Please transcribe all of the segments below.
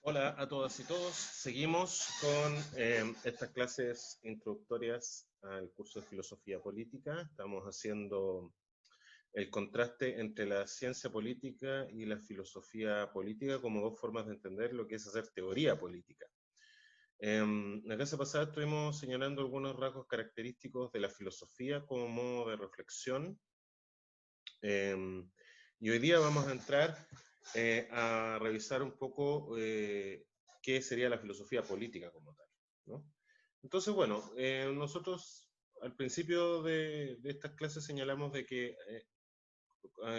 Hola a todas y todos. Seguimos con estas clases introductorias al curso de Filosofía Política. Estamos haciendo el contraste entre la ciencia política y la filosofía política como dos formas de entender lo que es hacer teoría política. La clase pasada estuvimos señalando algunos rasgos característicos de la filosofía como modo de reflexión. Y hoy día vamos a entrar a revisar un poco qué sería la filosofía política como tal, ¿no? Entonces, bueno, nosotros al principio de estas clases señalamos de que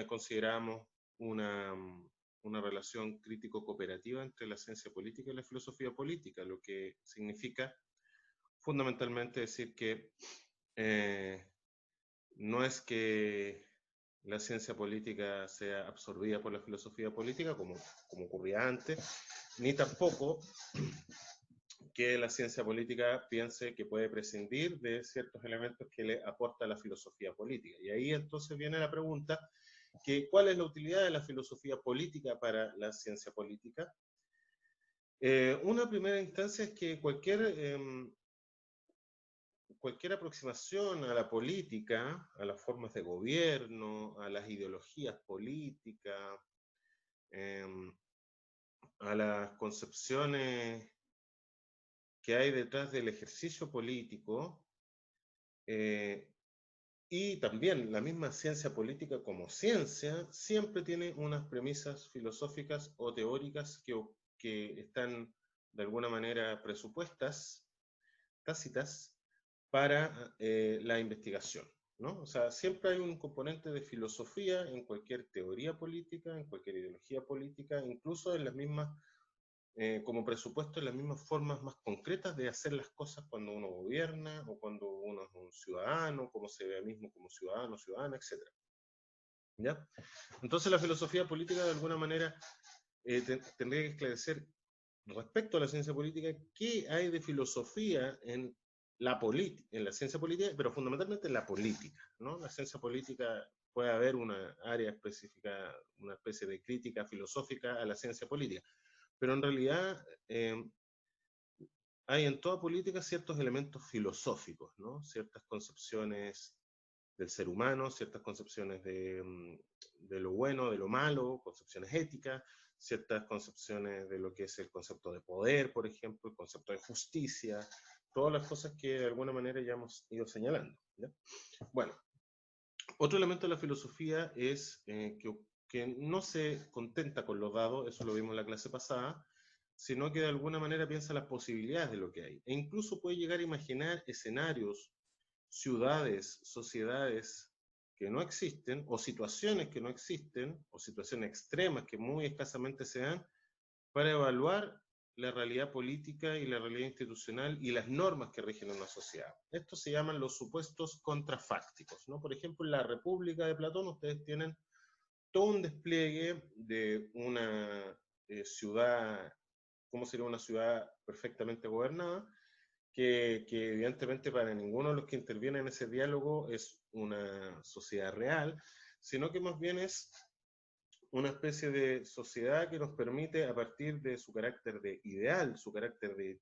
consideramos una relación crítico-cooperativa entre la ciencia política y la filosofía política, lo que significa fundamentalmente decir que eh, no es que la ciencia política sea absorbida por la filosofía política, como ocurría antes, ni tampoco que la ciencia política piense que puede prescindir de ciertos elementos que le aporta la filosofía política. Y ahí entonces viene la pregunta, que ¿cuál es la utilidad de la filosofía política para la ciencia política? Una primera instancia es que cualquier aproximación a la política, a las formas de gobierno, a las ideologías políticas, eh, a las concepciones que hay detrás del ejercicio político, eh, y también la misma ciencia política como ciencia, siempre tiene unas premisas filosóficas o teóricas que están de alguna manera presupuestas, tácitas, para la investigación, ¿no? O sea, siempre hay un componente de filosofía en cualquier teoría política, en cualquier ideología política, incluso en las mismas, como presupuesto, en las mismas formas más concretas de hacer las cosas cuando uno gobierna o cuando uno es un ciudadano, cómo se ve a mismo como ciudadano, ciudadana, etc. ¿Ya? Entonces la filosofía política de alguna manera tendría que esclarecer respecto a la ciencia política, ¿qué hay de filosofía en la ciencia política, pero fundamentalmente en la política, ¿no? La ciencia política puede haber una área específica, una especie de crítica filosófica a la ciencia política, pero en realidad hay en toda política ciertos elementos filosóficos, ¿no? Ciertas concepciones del ser humano, ciertas concepciones de lo bueno, de lo malo, concepciones éticas, ciertas concepciones de lo que es el concepto de poder, por ejemplo, el concepto de justicia, todas las cosas que de alguna manera ya hemos ido señalando, ¿ya? Bueno, otro elemento de la filosofía es que no se contenta con lo dado, eso lo vimos en la clase pasada, sino que de alguna manera piensa las posibilidades de lo que hay. E incluso puede llegar a imaginar escenarios, ciudades, sociedades que no existen, o situaciones que no existen, o situaciones extremas que muy escasamente se dan, para evaluar la realidad política y la realidad institucional y las normas que rigen una sociedad. Estos se llaman los supuestos contrafácticos, ¿no? Por ejemplo, en la República de Platón ustedes tienen todo un despliegue de una ciudad, ¿cómo sería una ciudad perfectamente gobernada? Que evidentemente para ninguno de los que intervienen en ese diálogo es una sociedad real, sino que más bien es una especie de sociedad que nos permite, a partir de su carácter de ideal, su carácter de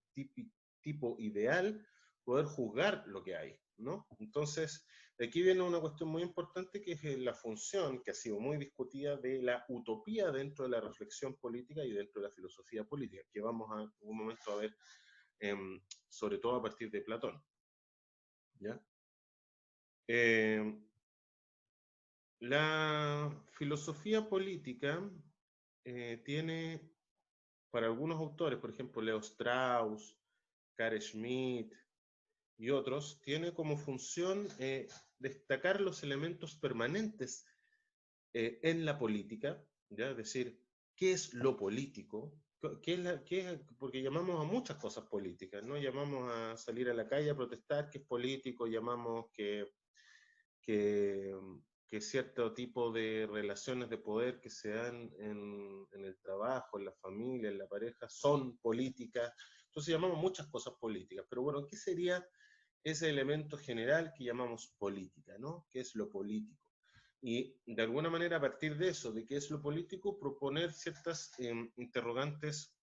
tipo ideal, poder juzgar lo que hay, ¿no? Entonces, de aquí viene una cuestión muy importante que es la función, que ha sido muy discutida, de la utopía dentro de la reflexión política y dentro de la filosofía política, que vamos a un momento a ver, eh, sobre todo a partir de Platón, ¿ya? Eh, la filosofía política tiene, para algunos autores, por ejemplo, Leo Strauss, Carl Schmitt y otros, tiene como función destacar los elementos permanentes en la política, ¿ya? Es decir, ¿qué es lo político? Porque llamamos a muchas cosas políticas, ¿no? Llamamos a salir a la calle a protestar, que es político, llamamos que, que cierto tipo de relaciones de poder que se dan en el trabajo, en la familia, en la pareja, son políticas. Entonces llamamos muchas cosas políticas. Pero bueno, ¿qué sería ese elemento general que llamamos política, ¿no? ¿Qué es lo político? Y de alguna manera, a partir de eso, de qué es lo político, proponer ciertas interrogantes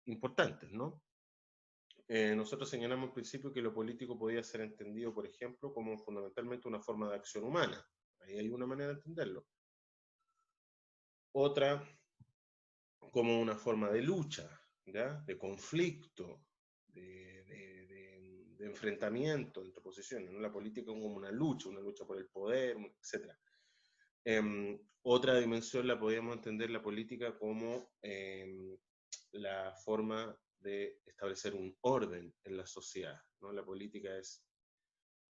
importantes, ¿no? Nosotros señalamos al principio que lo político podía ser entendido, por ejemplo, como fundamentalmente una forma de acción humana. Ahí hay una manera de entenderlo. Otra, como una forma de lucha, ¿ya? De conflicto, de enfrentamiento entre posiciones, ¿no? La política como una lucha por el poder, etc. Otra dimensión la podríamos entender la política como la forma de establecer un orden en la sociedad, ¿no? La política es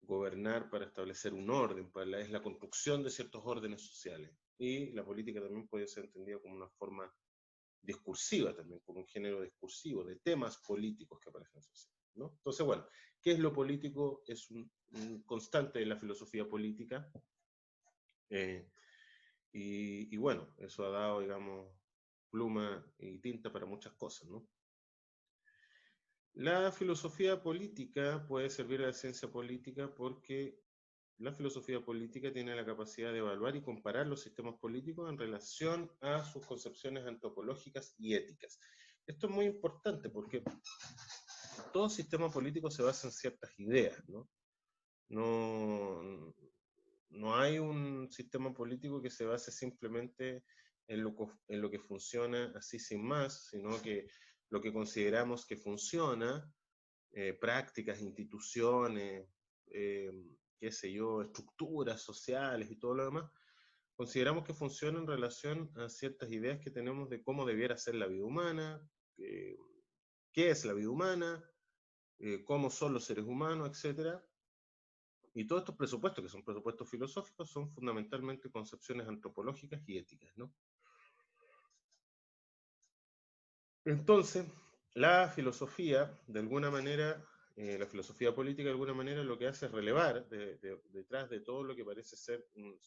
gobernar para establecer un orden, es la construcción de ciertos órdenes sociales. Y la política también puede ser entendida como una forma discursiva también, como un género discursivo, de temas políticos que aparecen en la sociedad, ¿no? Entonces, bueno, ¿qué es lo político? Es un constante de la filosofía política, y bueno, eso ha dado, digamos, pluma y tinta para muchas cosas, ¿no? La filosofía política puede servir a la ciencia política porque la filosofía política tiene la capacidad de evaluar y comparar los sistemas políticos en relación a sus concepciones antropológicas y éticas. Esto es muy importante porque todo sistema político se basa en ciertas ideas, ¿no? No hay un sistema político que se base simplemente en lo que funciona así sin más, sino que lo que consideramos que funciona, prácticas, instituciones, qué sé yo, estructuras sociales y todo lo demás, consideramos que funciona en relación a ciertas ideas que tenemos de cómo debiera ser la vida humana, qué es la vida humana, cómo son los seres humanos, etc. Y todos estos presupuestos, que son presupuestos filosóficos, son fundamentalmente concepciones antropológicas y éticas, ¿no? Entonces, la filosofía, de alguna manera, la filosofía política, de alguna manera, lo que hace es relevar detrás de todo lo que parece ser un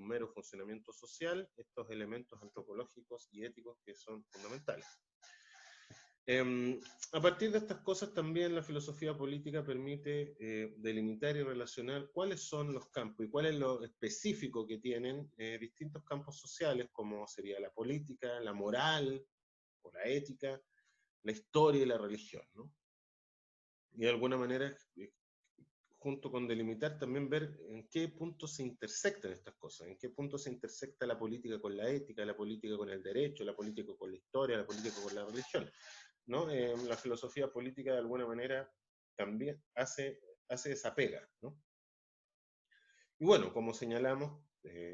mero funcionamiento social, estos elementos antropológicos y éticos que son fundamentales. A partir de estas cosas también la filosofía política permite delimitar y relacionar cuáles son los campos y cuál es lo específico que tienen distintos campos sociales, como sería la política, la moral o la ética, la historia y la religión, ¿no? Y de alguna manera, junto con delimitar, también ver en qué punto se intersectan estas cosas, en qué punto se intersecta la política con la ética, la política con el derecho, la política con la historia, la política con la religión, ¿no? La filosofía política de alguna manera también hace esa pega, ¿no? Y bueno, como señalamos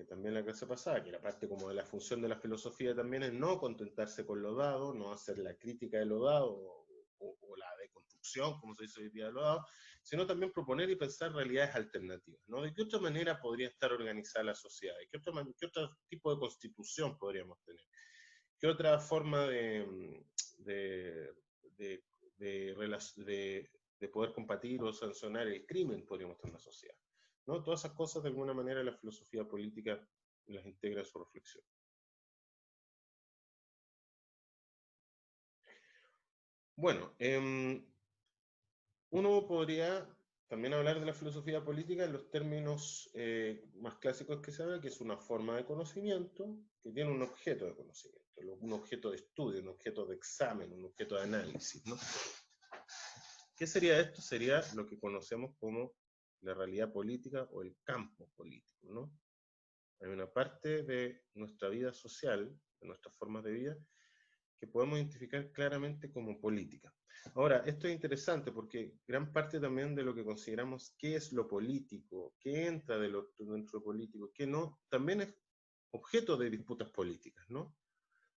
también la clase pasada, que la parte como de la función de la filosofía también es no contentarse con lo dado, no hacer la crítica de lo dado o la deconstrucción, como se dice hoy día, de lo dado, sino también proponer y pensar realidades alternativas, ¿no? ¿De qué otra manera podría estar organizada la sociedad? ¿Qué otro tipo de constitución podríamos tener? ¿Qué otra forma de, de, de poder combatir o sancionar el crimen podríamos tener en la sociedad? ¿No? Todas esas cosas, de alguna manera, la filosofía política las integra en su reflexión. Bueno, uno podría también hablar de la filosofía política en los términos más clásicos que se habla, que es una forma de conocimiento que tiene un objeto de conocimiento, un objeto de estudio, un objeto de examen, un objeto de análisis, ¿no? ¿Qué sería esto? Sería lo que conocemos como la realidad política o el campo político, ¿no? Hay una parte de nuestra vida social, de nuestras formas de vida, que podemos identificar claramente como política. Ahora, esto es interesante porque gran parte también de lo que consideramos qué es lo político, qué entra dentro de lo político, qué no, también es objeto de disputas políticas, ¿no?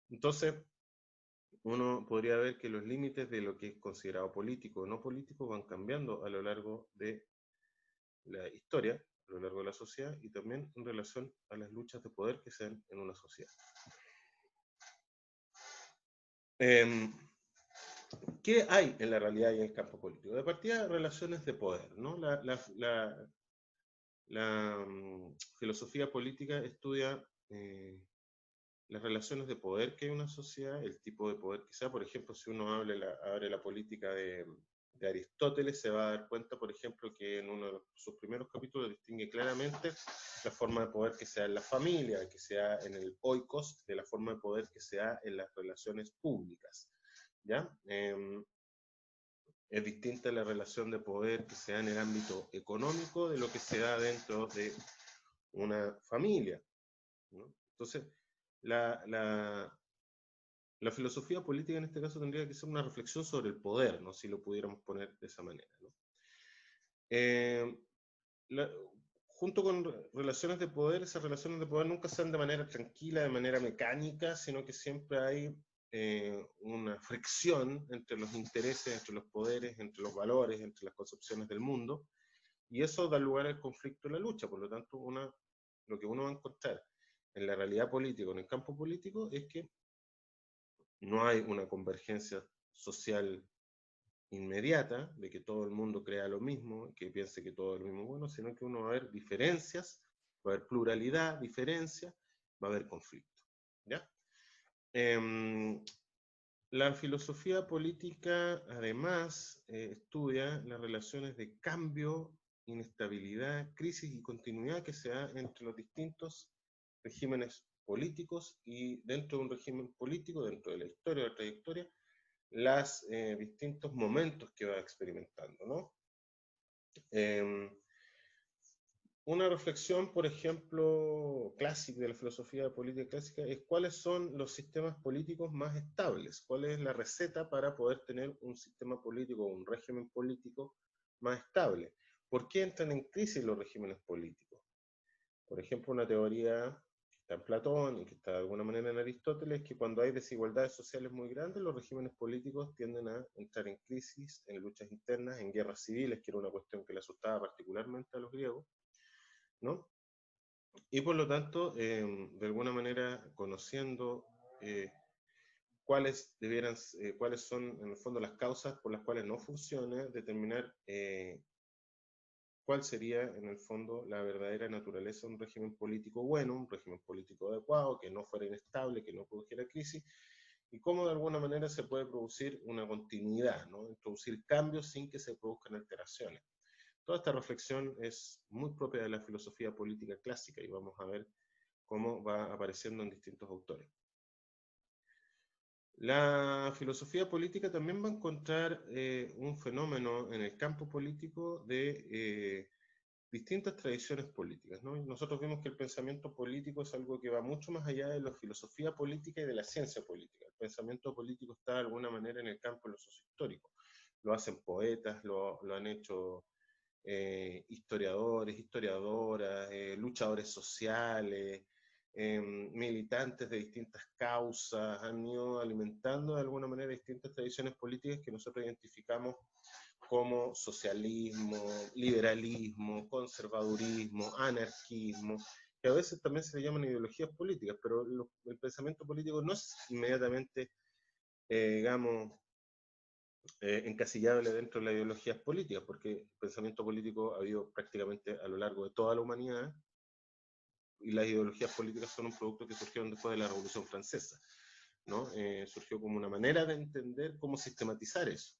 Entonces, uno podría ver que los límites de lo que es considerado político o no político van cambiando a lo largo de la historia, a lo largo de la sociedad y también en relación a las luchas de poder que se dan en una sociedad. ¿Qué hay en la realidad y en el campo político? De partida, relaciones de poder, ¿no? La filosofía política estudia las relaciones de poder que hay en una sociedad, el tipo de poder que sea. Por ejemplo, si uno abre la política de Aristóteles, se va a dar cuenta, por ejemplo, que en uno de sus primeros capítulos distingue claramente la forma de poder que sea en la familia, que sea en el oikos, de la forma de poder que sea en las relaciones públicas. ¿ya? Es distinta la relación de poder que se da en el ámbito económico de lo que se da dentro de una familia, ¿no? Entonces, la, la, la filosofía política en este caso tendría que ser una reflexión sobre el poder, ¿no? Si lo pudiéramos poner de esa manera, ¿no? Eh, la, junto con relaciones de poder, esas relaciones de poder nunca se dan de manera tranquila, de manera mecánica, sino que siempre hay una fricción entre los intereses, entre los poderes, entre los valores, entre las concepciones del mundo, y eso da lugar al conflicto y la lucha. Por lo tanto, lo que uno va a encontrar en la realidad política, en el campo político, es que no hay una convergencia social inmediata, de que todo el mundo crea lo mismo, que piense que todo es lo mismo bueno, sino que uno va a ver diferencias, va a haber pluralidad, diferencia, va a haber conflicto. ¿Ya? La filosofía política, además, estudia las relaciones de cambio, inestabilidad, crisis y continuidad que se da entre los distintos regímenes políticos, y dentro de un régimen político, dentro de la historia, de la trayectoria, los distintos momentos que va experimentando, ¿no? Una reflexión, por ejemplo, clásica de la filosofía política clásica es cuáles son los sistemas políticos más estables, cuál es la receta para poder tener un sistema político, un régimen político más estable. ¿Por qué entran en crisis los regímenes políticos? Por ejemplo, una teoría que está en Platón y que está de alguna manera en Aristóteles, que cuando hay desigualdades sociales muy grandes, los regímenes políticos tienden a entrar en crisis, en luchas internas, en guerras civiles, que era una cuestión que le asustaba particularmente a los griegos, ¿no? Y por lo tanto, de alguna manera, conociendo cuáles son en el fondo las causas por las cuales no funciona, determinar cuál sería en el fondo la verdadera naturaleza de un régimen político bueno, un régimen político adecuado, que no fuera inestable, que no produjera crisis, y cómo de alguna manera se puede producir una continuidad, ¿no? Introducir cambios sin que se produzcan alteraciones. Toda esta reflexión es muy propia de la filosofía política clásica, y vamos a ver cómo va apareciendo en distintos autores. La filosofía política también va a encontrar un fenómeno en el campo político de distintas tradiciones políticas, ¿no? Nosotros vemos que el pensamiento político es algo que va mucho más allá de la filosofía política y de la ciencia política. El pensamiento político está de alguna manera en el campo de lo sociohistórico. Lo hacen poetas, lo han hecho historiadores, historiadoras, luchadores sociales, militantes de distintas causas, han ido alimentando de alguna manera distintas tradiciones políticas que nosotros identificamos como socialismo, liberalismo, conservadurismo, anarquismo, que a veces también se le llaman ideologías políticas, pero el pensamiento político no es inmediatamente, digamos, encasillable dentro de las ideologías políticas, porque el pensamiento político ha habido prácticamente a lo largo de toda la humanidad, y las ideologías políticas son un producto que surgieron después de la Revolución Francesa, ¿no? Surgió como una manera de entender cómo sistematizar eso,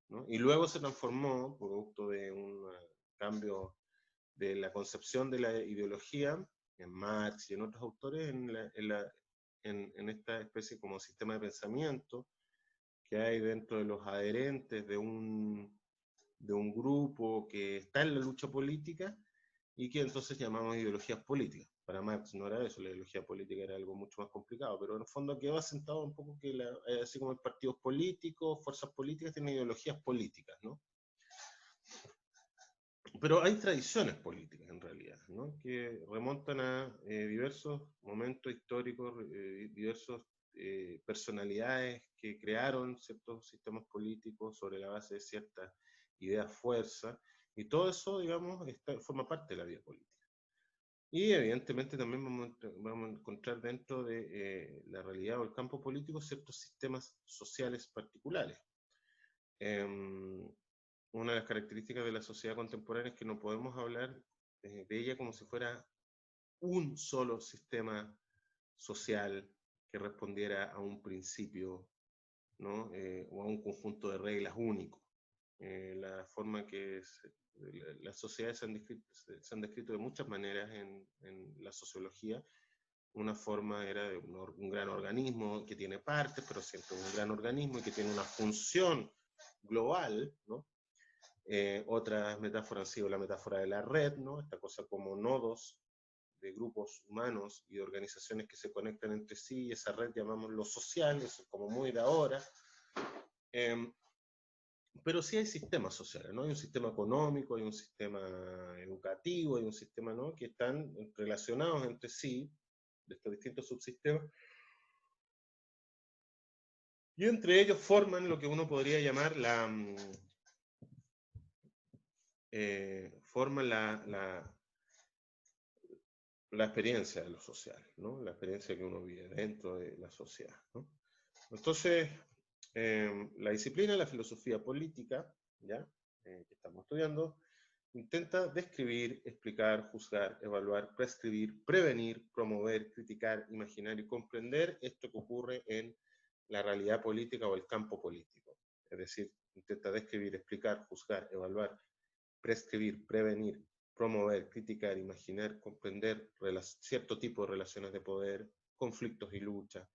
¿no? Y luego se transformó, producto de un cambio de la concepción de la ideología, en Marx y en otros autores, en esta especie como sistema de pensamiento que hay dentro de los adherentes de un grupo que está en la lucha política, y que entonces llamamos ideologías políticas. Para Marx no era eso, la ideología política era algo mucho más complicado, pero en el fondo quedó asentado un poco que, así como hay partidos políticos, fuerzas políticas, tienen ideologías políticas, ¿no? Pero hay tradiciones políticas en realidad, ¿no? Que remontan a diversos momentos históricos, diversas personalidades que crearon ciertos sistemas políticos sobre la base de ciertas ideas fuerza, y todo eso, digamos, forma parte de la vida política. Y evidentemente también vamos a encontrar dentro de la realidad o el campo político ciertos sistemas sociales particulares. Una de las características de la sociedad contemporánea es que no podemos hablar de ella como si fuera un solo sistema social que respondiera a un principio, ¿no? O a un conjunto de reglas único. La forma que las sociedades se han descrito de muchas maneras en la sociología, una forma era de un gran organismo que tiene partes, pero siempre un gran organismo y que tiene una función global, ¿no? Otras metáforas han sido la metáfora de la red, ¿no? Esta cosa como nodos de grupos humanos y de organizaciones que se conectan entre sí, y esa red llamamos lo social, eso es como muy de ahora. Pero sí hay sistemas sociales, ¿no? Hay un sistema económico, hay un sistema educativo, hay un sistema, ¿no?, que están relacionados entre sí, de estos distintos subsistemas, y entre ellos forman lo que uno podría llamar forman la experiencia de lo social, ¿no? La experiencia que uno vive dentro de la sociedad, ¿no? Entonces, la disciplina de la filosofía política, ¿ya? Que estamos estudiando, intenta describir, explicar, juzgar, evaluar, prescribir, prevenir, promover, criticar, imaginar y comprender esto que ocurre en la realidad política o el campo político. Es decir, intenta describir, explicar, juzgar, evaluar, prescribir, prevenir, promover, criticar, imaginar, comprender cierto tipo de relaciones de poder, conflictos y lucha,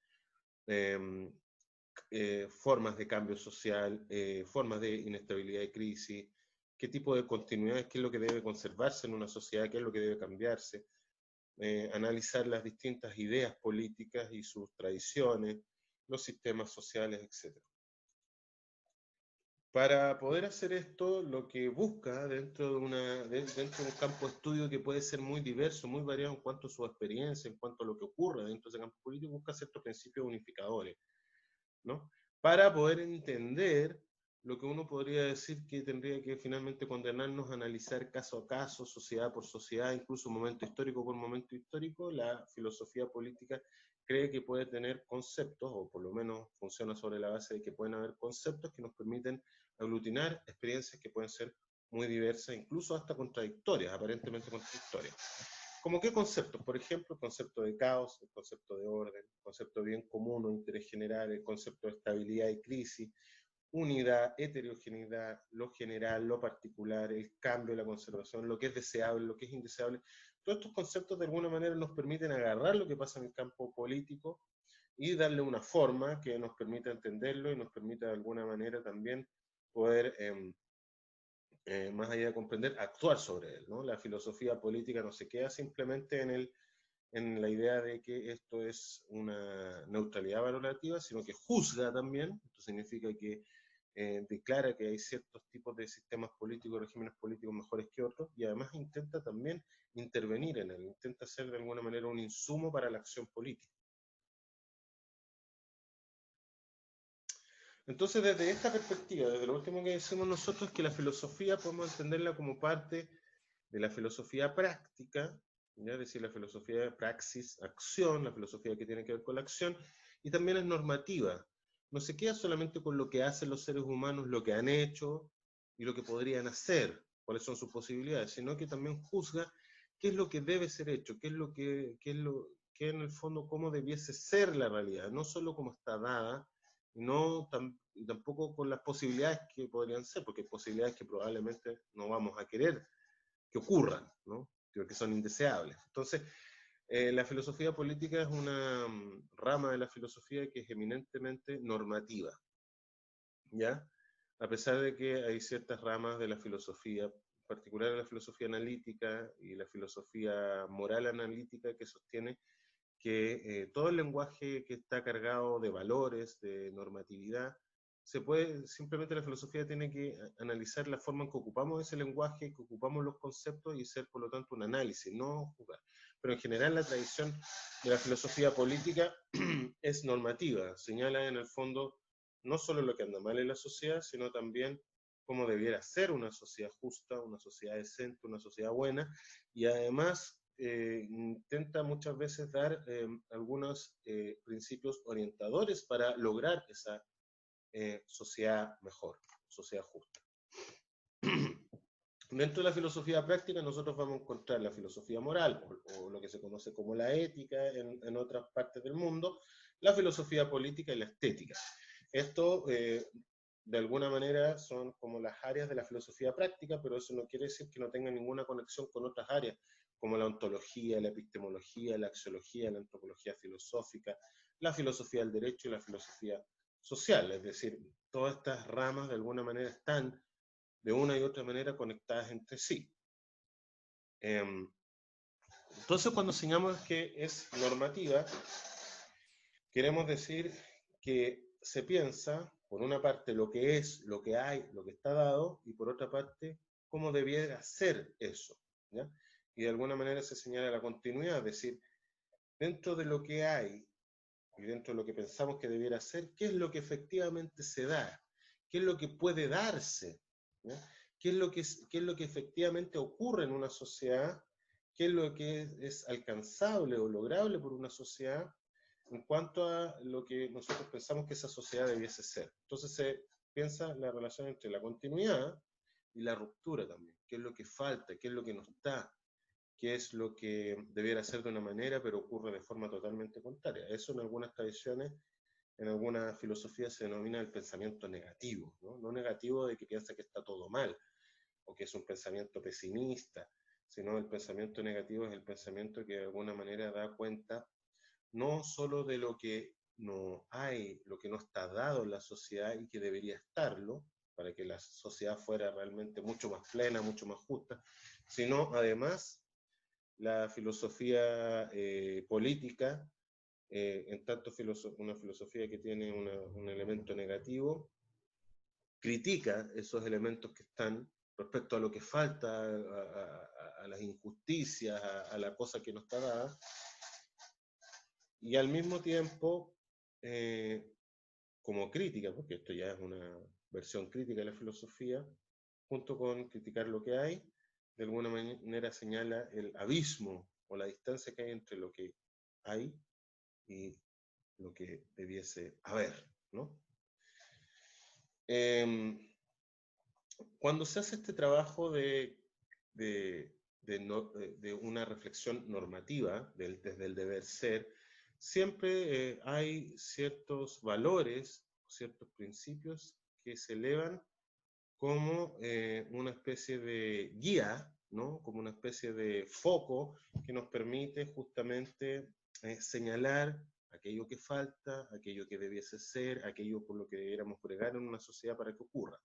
formas de cambio social, formas de inestabilidad y crisis, qué tipo de continuidades, qué es lo que debe conservarse en una sociedad, qué es lo que debe cambiarse, analizar las distintas ideas políticas y sus tradiciones, los sistemas sociales, etc. Para poder hacer esto, lo que busca dentro de un campo de estudio que puede ser muy diverso, muy variado en cuanto a su experiencia, en cuanto a lo que ocurre dentro de ese campo político, busca ciertos principios unificadores, ¿no? Para poder entender lo que uno podría decir que tendría que finalmente condenarnos a analizar caso a caso, sociedad por sociedad, incluso momento histórico por momento histórico. La filosofía política cree que puede tener conceptos, o por lo menos funciona sobre la base de que pueden haber conceptos que nos permiten aglutinar experiencias que pueden ser muy diversas, incluso hasta contradictorias, aparentemente contradictorias. ¿Cómo qué conceptos? Por ejemplo, el concepto de caos, el concepto de orden, el concepto de bien común o interés general, el concepto de estabilidad y crisis, unidad, heterogeneidad, lo general, lo particular, el cambio, la conservación, lo que es deseable, lo que es indeseable. Todos estos conceptos de alguna manera nos permiten agarrar lo que pasa en el campo político y darle una forma que nos permita entenderlo y nos permita de alguna manera también poder más allá de comprender, actuar sobre él, ¿no? La filosofía política no se queda simplemente en la idea de que esto es una neutralidad valorativa, sino que juzga también. Esto significa que declara que hay ciertos tipos de sistemas políticos, regímenes políticos mejores que otros, y además intenta también intervenir en él, intenta ser de alguna manera un insumo para la acción política. Entonces, desde esta perspectiva, desde lo último que decimos nosotros, es que la filosofía podemos entenderla como parte de la filosofía práctica, ¿ya? Es decir, la filosofía de praxis, acción, la filosofía que tiene que ver con la acción, y también es normativa. No se queda solamente con lo que hacen los seres humanos, lo que han hecho y lo que podrían hacer, cuáles son sus posibilidades, sino que también juzga qué es lo que debe ser hecho, qué en el fondo, cómo debiese ser la realidad, no solo como está dada, no tampoco con las posibilidades que podrían ser, porque hay posibilidades que probablemente no vamos a querer que ocurran, ¿no? Que son indeseables. Entonces, la filosofía política es una rama de la filosofía que es eminentemente normativa, ¿ya? A pesar de que hay ciertas ramas de la filosofía, en particular la filosofía analítica y la filosofía moral analítica, que sostiene que todo el lenguaje que está cargado de valores, de normatividad, simplemente la filosofía tiene que analizar la forma en que ocupamos ese lenguaje, que ocupamos los conceptos y ser por lo tanto un análisis, no jugar. Pero en general la tradición de la filosofía política es normativa, señala en el fondo no solo lo que anda mal en la sociedad, sino también cómo debiera ser una sociedad justa, una sociedad decente, una sociedad buena, y además intenta muchas veces dar algunos principios orientadores para lograr esa sociedad mejor, sociedad justa. Dentro de la filosofía práctica nosotros vamos a encontrar la filosofía moral, o lo que se conoce como la ética en otras partes del mundo, la filosofía política y la estética. Esto de alguna manera son como las áreas de la filosofía práctica, pero eso no quiere decir que no tenga ninguna conexión con otras áreas, como la ontología, la epistemología, la axiología, la antropología filosófica, la filosofía del derecho y la filosofía social. Es decir, todas estas ramas de alguna manera están de una y otra manera conectadas entre sí. Entonces, cuando señalamos que es normativa, queremos decir que se piensa, por una parte, lo que es, lo que hay, lo que está dado, y por otra parte, cómo debiera ser eso, ¿ya? Y de alguna manera se señala la continuidad, es decir, dentro de lo que hay y dentro de lo que pensamos que debiera ser, ¿qué es lo que efectivamente se da? ¿Qué es lo que puede darse? ¿Ya? ¿Qué es lo que efectivamente ocurre en una sociedad? ¿Qué es lo que es alcanzable o lograble por una sociedad en cuanto a lo que nosotros pensamos que esa sociedad debiese ser? Entonces se piensa la relación entre la continuidad y la ruptura también. ¿Qué es lo que falta? ¿Qué es lo que no está? ¿Qué es lo que debiera ser de una manera, pero ocurre de forma totalmente contraria? Eso en algunas tradiciones, en algunas filosofías se denomina el pensamiento negativo, ¿no? No negativo de que piensa que está todo mal, o que es un pensamiento pesimista, sino el pensamiento negativo es el pensamiento que de alguna manera da cuenta no solo de lo que no hay, lo que no está dado en la sociedad y que debería estarlo, para que la sociedad fuera realmente mucho más plena, mucho más justa, sino además la filosofía política, en tanto una filosofía que tiene un elemento negativo, critica esos elementos que están respecto a lo que falta, a las injusticias, a la cosa que no está dada, y al mismo tiempo, como crítica, porque esto ya es una versión crítica de la filosofía, junto con criticar lo que hay, de alguna manera señala el abismo o la distancia que hay entre lo que hay y lo que debiese haber, ¿no? Cuando se hace este trabajo de una reflexión normativa desde el deber ser, siempre hay ciertos valores, ciertos principios que se elevan como una especie de guía, ¿no? Como una especie de foco que nos permite justamente señalar aquello que falta, aquello que debiese ser, aquello por lo que debiéramos bregar en una sociedad para que ocurra.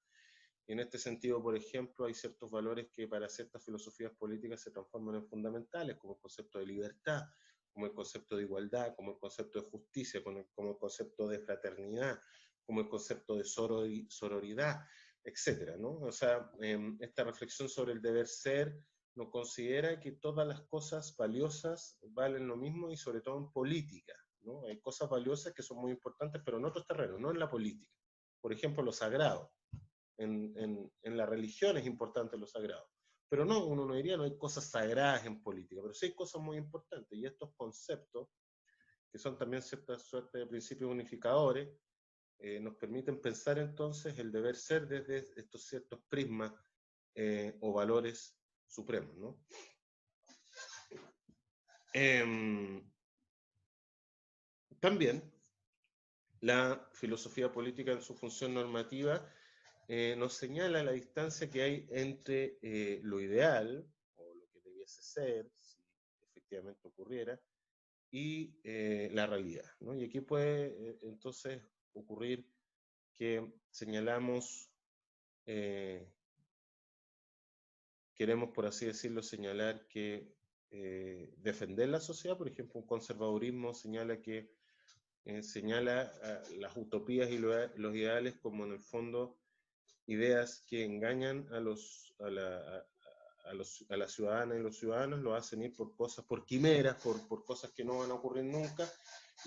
Y en este sentido, por ejemplo, hay ciertos valores que para ciertas filosofías políticas se transforman en fundamentales, como el concepto de libertad, como el concepto de igualdad, como el concepto de justicia, como el concepto de fraternidad, como el concepto de sororidad, etcétera, ¿no? O sea, esta reflexión sobre el deber ser nos considera que todas las cosas valiosas valen lo mismo y sobre todo en política, ¿no? Hay cosas valiosas que son muy importantes, pero en otros terrenos, no en la política. Por ejemplo, lo sagrado. En la religión es importante lo sagrado. Pero no, uno no diría, no hay cosas sagradas en política, pero sí hay cosas muy importantes. Y estos conceptos, que son también cierta suerte de principios unificadores, nos permiten pensar entonces el deber ser desde estos ciertos prismas o valores supremos, ¿no? También la filosofía política en su función normativa nos señala la distancia que hay entre lo ideal, o lo que debiese ser, si efectivamente ocurriera, y la realidad, ¿no? Y aquí puede entonces ocurrir que señalamos, queremos por así decirlo, señalar que defender la sociedad, por ejemplo, un conservadurismo señala que señala las utopías y los ideales como en el fondo ideas que engañan a la ciudadana y los ciudadanos, lo hacen ir por cosas, por quimeras, por cosas que no van a ocurrir nunca,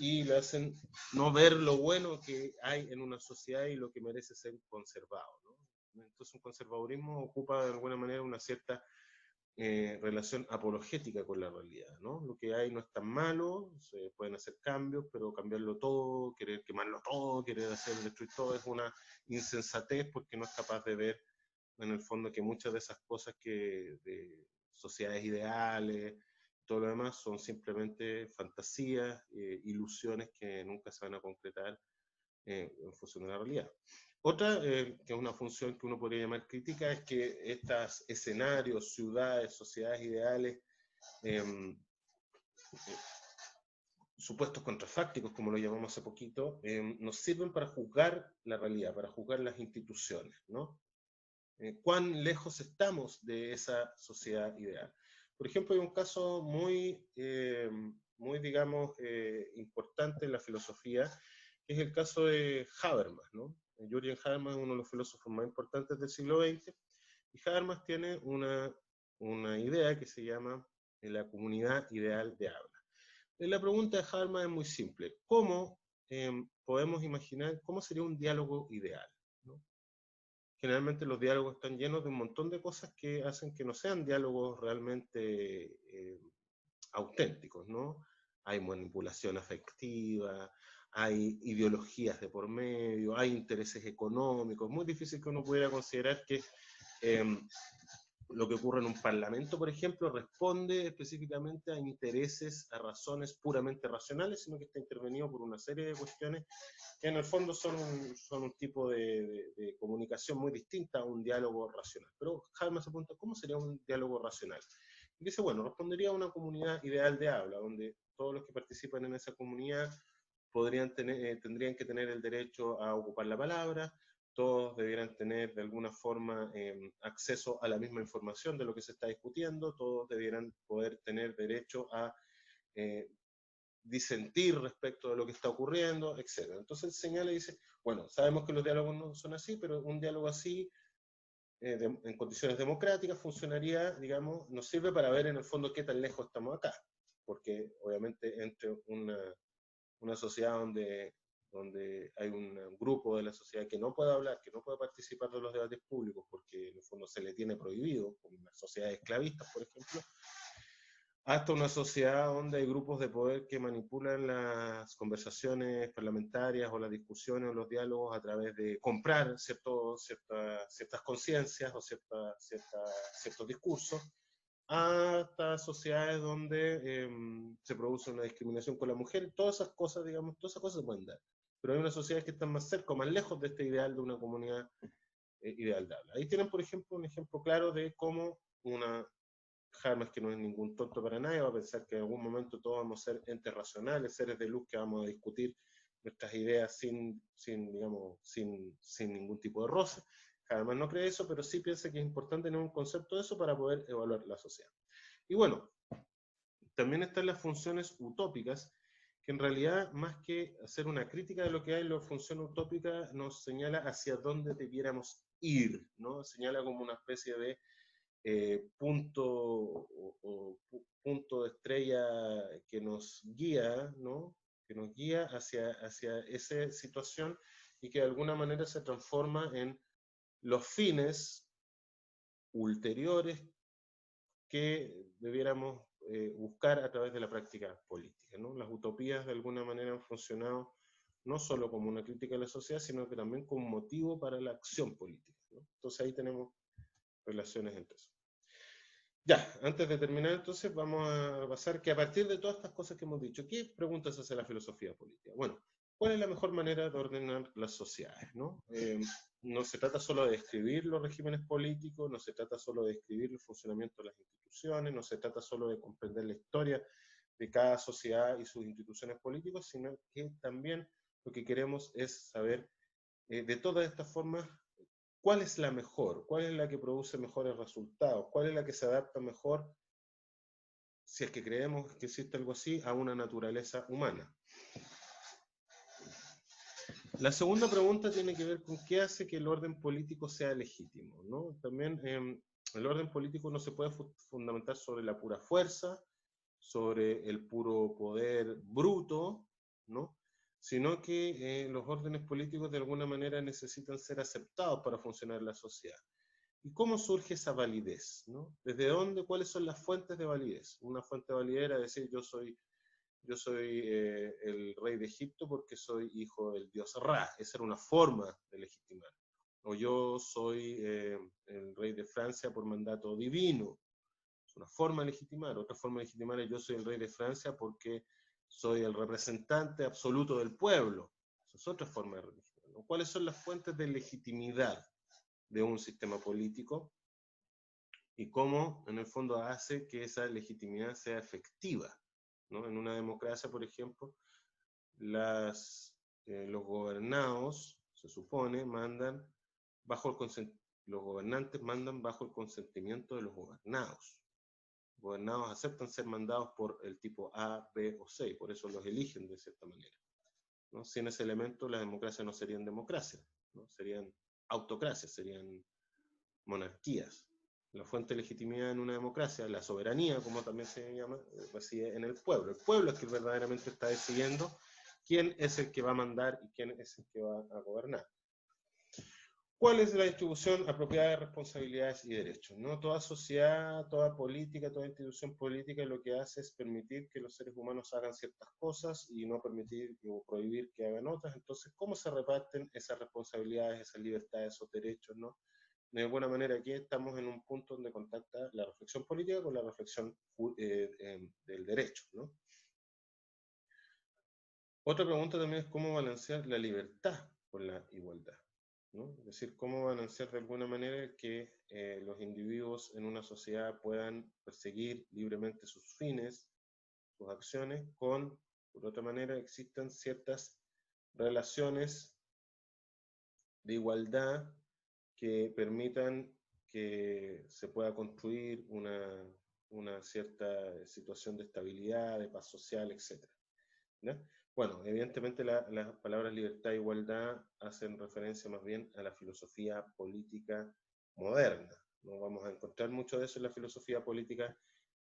y le hacen no ver lo bueno que hay en una sociedad y lo que merece ser conservado, ¿no? Entonces un conservadurismo ocupa de alguna manera una cierta relación apologética con la realidad, ¿no? Lo que hay no es tan malo, se pueden hacer cambios, pero cambiarlo todo, querer quemarlo todo, querer hacer destruir todo es una insensatez porque no es capaz de ver en el fondo que muchas de esas cosas que de sociedades ideales, todo lo demás son simplemente fantasías, ilusiones que nunca se van a concretar en función de la realidad. Otra, que es una función que uno podría llamar crítica, es que estos escenarios, ciudades, sociedades ideales, supuestos contrafácticos, como lo llamamos hace poquito, nos sirven para juzgar la realidad, para juzgar las instituciones, ¿no? ¿Cuán lejos estamos de esa sociedad ideal? Por ejemplo, hay un caso muy digamos, importante en la filosofía, que es el caso de Habermas, ¿no? Jürgen Habermas es uno de los filósofos más importantes del siglo XX, y Habermas tiene una idea que se llama la comunidad ideal de habla. La pregunta de Habermas es muy simple. ¿Cómo podemos imaginar cómo sería un diálogo ideal? ¿No? Generalmente los diálogos están llenos de un montón de cosas que hacen que no sean diálogos realmente auténticos, ¿no? Hay manipulación afectiva, hay ideologías de por medio, hay intereses económicos. Muy difícil que uno pudiera considerar que lo que ocurre en un parlamento, por ejemplo, responde específicamente a intereses, a razones puramente racionales, sino que está intervenido por una serie de cuestiones que en el fondo son un tipo de comunicación muy distinta a un diálogo racional. Pero Habermas se pregunta, ¿cómo sería un diálogo racional? Y dice, bueno, respondería a una comunidad ideal de habla, donde todos los que participan en esa comunidad tendrían que tener el derecho a ocupar la palabra, todos debieran tener de alguna forma acceso a la misma información de lo que se está discutiendo, todos debieran poder tener derecho a disentir respecto de lo que está ocurriendo, etc. Entonces él señala y dice, bueno, sabemos que los diálogos no son así, pero un diálogo así, en condiciones democráticas, funcionaría, digamos, nos sirve para ver en el fondo qué tan lejos estamos acá, porque obviamente entre una sociedad donde hay un grupo de la sociedad que no puede hablar, que no puede participar de los debates públicos porque en el fondo se le tiene prohibido, como las sociedades esclavistas, por ejemplo, hasta una sociedad donde hay grupos de poder que manipulan las conversaciones parlamentarias o las discusiones o los diálogos a través de comprar ciertas conciencias o ciertos discursos, hasta sociedades donde se produce una discriminación con la mujer, todas esas cosas, digamos, todas esas cosas se pueden dar. Pero hay unas sociedades que están más cerca o más lejos de este ideal de una comunidad ideal de habla. Ahí tienen, por ejemplo, un ejemplo claro de cómo Habermas, que no es ningún tonto para nadie, va a pensar que en algún momento todos vamos a ser entes racionales, seres de luz que vamos a discutir nuestras ideas sin ningún tipo de roce. Habermas no cree eso, pero sí piensa que es importante tener un concepto de eso para poder evaluar la sociedad. Y bueno, también están las funciones utópicas, que en realidad, más que hacer una crítica de lo que hay, la función utópica nos señala hacia dónde debiéramos ir, ¿no? Señala como una especie de punto de estrella que nos guía, ¿no? Que nos guía hacia esa situación y que de alguna manera se transforma en los fines ulteriores que debiéramos buscar a través de la práctica política, ¿no? Las utopías de alguna manera han funcionado no solo como una crítica a la sociedad, sino que también como motivo para la acción política, ¿no? Entonces ahí tenemos relaciones entre eso. Ya, antes de terminar entonces vamos a pasar que a partir de todas estas cosas que hemos dicho, ¿qué preguntas hace la filosofía política? Bueno, ¿cuál es la mejor manera de ordenar las sociedades? ¿No? No se trata solo de describir los regímenes políticos, no se trata solo de describir el funcionamiento de las instituciones, no se trata solo de comprender la historia de cada sociedad y sus instituciones políticas, sino que también lo que queremos es saber de todas estas formas ¿cuál es la mejor? ¿Cuál es la que produce mejores resultados? ¿Cuál es la que se adapta mejor, si es que creemos que existe algo así, a una naturaleza humana? La segunda pregunta tiene que ver con qué hace que el orden político sea legítimo, ¿no? También el orden político no se puede fundamentar sobre la pura fuerza, sobre el puro poder bruto, ¿no? Sino que los órdenes políticos de alguna manera necesitan ser aceptados para funcionar en la sociedad. ¿Y cómo surge esa validez? ¿No? ¿Desde dónde? ¿Cuáles son las fuentes de validez? Una fuente de validez era decir, yo soy el rey de Egipto porque soy hijo del dios Ra. Esa era una forma de legitimar. O yo soy el rey de Francia por mandato divino. Es una forma de legitimar. Otra forma de legitimar es yo soy el rey de Francia porque soy el representante absoluto del pueblo. Esa es otra forma de legitimar, ¿no? ¿Cuáles son las fuentes de legitimidad de un sistema político? y cómo en el fondo hace que esa legitimidad sea efectiva, ¿no? En una democracia, por ejemplo, los gobernados, se supone, mandan bajo los gobernantes mandan bajo el consentimiento de los gobernados. Los gobernados aceptan ser mandados por el tipo A, B o C, por eso los eligen de cierta manera, ¿no? Sin ese elemento, las democracias no serían democracias, ¿no? Serían autocracias, serían monarquías. La fuente de legitimidad en una democracia, la soberanía, como también se llama, reside en el pueblo. El pueblo es que verdaderamente está decidiendo quién es el que va a mandar y quién es el que va a gobernar. ¿Cuál es la distribución apropiada de responsabilidades y derechos? ¿No? Toda sociedad, toda política, toda institución política lo que hace es permitir que los seres humanos hagan ciertas cosas y no permitir o prohibir que hagan otras. Entonces, ¿cómo se reparten esas responsabilidades, esas libertades, esos derechos? ¿No? De alguna manera aquí estamos en un punto donde contacta la reflexión política con la reflexión del derecho, ¿no? Otra pregunta también es cómo balancear la libertad con la igualdad, ¿no? Es decir, cómo balancear de alguna manera que los individuos en una sociedad puedan perseguir libremente sus fines, sus acciones, con, por otra manera, existan ciertas relaciones de igualdad que permitan que se pueda construir una cierta situación de estabilidad, de paz social, etc. ¿Ya? Bueno, evidentemente las palabras libertad e igualdad hacen referencia más bien a la filosofía política moderna. No vamos a encontrar mucho de eso en la filosofía política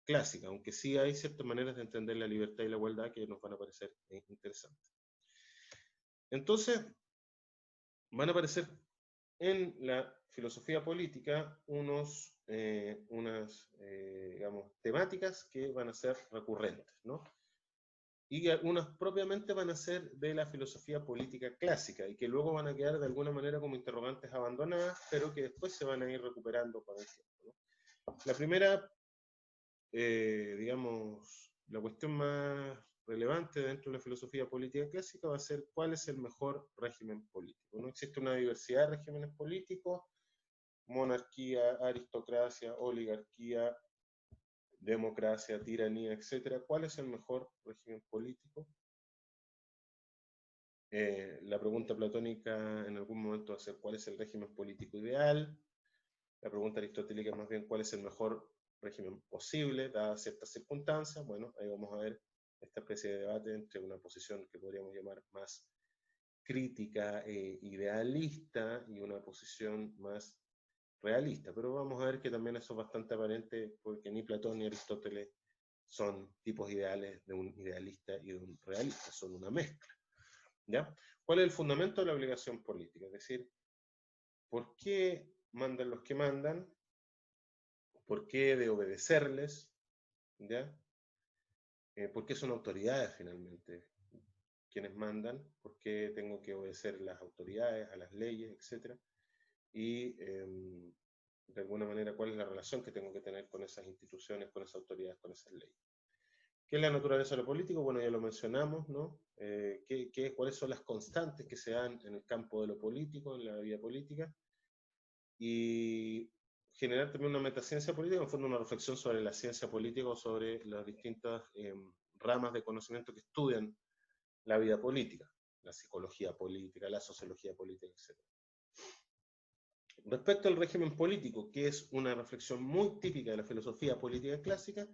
clásica, aunque sí hay ciertas maneras de entender la libertad y la igualdad que nos van a parecer interesantes. Entonces, van a aparecer en la filosofía política unas digamos, temáticas que van a ser recurrentes, ¿no? Y algunas propiamente van a ser de la filosofía política clásica y que luego van a quedar de alguna manera como interrogantes abandonadas, pero que después se van a ir recuperando con el tiempo, ¿no? La primera, digamos, la cuestión más relevante dentro de la filosofía política clásica va a ser cuál es el mejor régimen político. No existe una diversidad de regímenes políticos, monarquía, aristocracia, oligarquía, democracia, tiranía, etcétera. ¿Cuál es el mejor régimen político? La pregunta platónica en algún momento va a ser ¿cuál es el régimen político ideal? La pregunta aristotélica más bien ¿cuál es el mejor régimen posible, dadas ciertas circunstancias? Bueno, ahí vamos a ver esta especie de debate entre una posición que podríamos llamar más crítica e idealista y una posición más realista. Pero vamos a ver que también eso es bastante aparente porque ni Platón ni Aristóteles son tipos ideales de un idealista y de un realista, son una mezcla. ¿Ya? ¿Cuál es el fundamento de la obligación política? Es decir, ¿por qué mandan los que mandan? ¿Por qué de obedecerles? ¿Ya? ¿Por qué son autoridades finalmente quienes mandan? ¿Por qué tengo que obedecer a las autoridades, a las leyes, etcétera? Y de alguna manera, ¿cuál es la relación que tengo que tener con esas instituciones, con esas autoridades, con esas leyes? ¿Qué es la naturaleza de lo político? Bueno, ya lo mencionamos, ¿no? ¿Cuáles son las constantes que se dan en el campo de lo político, en la vida política? Y generar también una metaciencia política, en el fondo una reflexión sobre la ciencia política o sobre las distintas ramas de conocimiento que estudian la vida política, la psicología política, la sociología política, etc. Respecto al régimen político, que es una reflexión muy típica de la filosofía política clásica,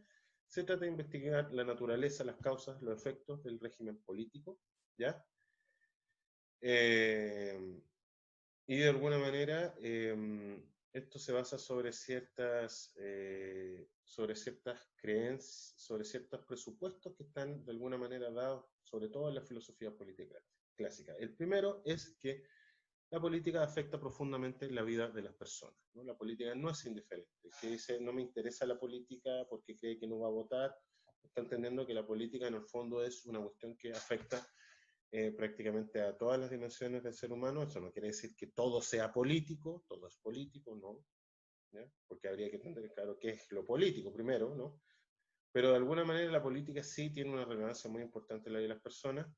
se trata de investigar la naturaleza, las causas, los efectos del régimen político, ¿ya? Y de alguna manera esto se basa sobre ciertas creencias, sobre ciertos presupuestos que están de alguna manera dados, sobre todo en la filosofía política clásica. El primero es que la política afecta profundamente la vida de las personas, ¿no? La política no es indiferente. El que dice no me interesa la política porque cree que no va a votar, está entendiendo que la política en el fondo es una cuestión que afecta prácticamente a todas las dimensiones del ser humano. Eso no quiere decir que todo sea político, todo es político, ¿no? ¿Ya? Porque habría que entender, claro, qué es lo político primero, ¿no? Pero de alguna manera la política sí tiene una relevancia muy importante en la vida de las personas.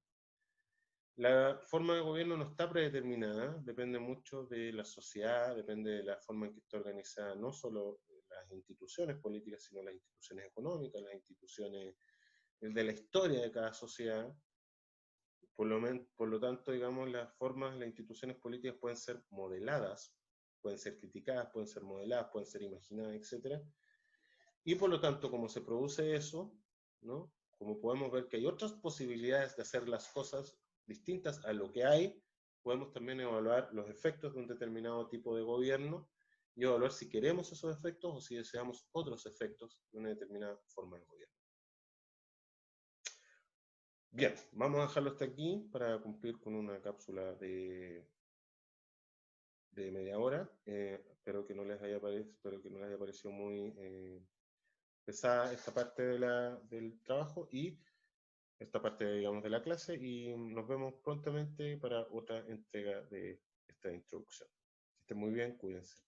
La forma de gobierno no está predeterminada, depende mucho de la sociedad, depende de la forma en que está organizada, no solo las instituciones políticas, sino las instituciones económicas, las instituciones de la historia de cada sociedad. Por lo tanto, digamos, las formas, las instituciones políticas pueden ser modeladas, pueden ser criticadas, pueden ser modeladas, pueden ser imaginadas, etc. Y por lo tanto, como se produce eso, ¿no? Como podemos ver que hay otras posibilidades de hacer las cosas distintas a lo que hay, podemos también evaluar los efectos de un determinado tipo de gobierno y evaluar si queremos esos efectos o si deseamos otros efectos de una determinada forma de gobierno. Bien, vamos a dejarlo hasta aquí para cumplir con una cápsula de media hora. Espero que no les haya parecido muy pesada esta parte del trabajo y esta parte, digamos, de la clase, y nos vemos prontamente para otra entrega de esta introducción. Que estén muy bien, cuídense.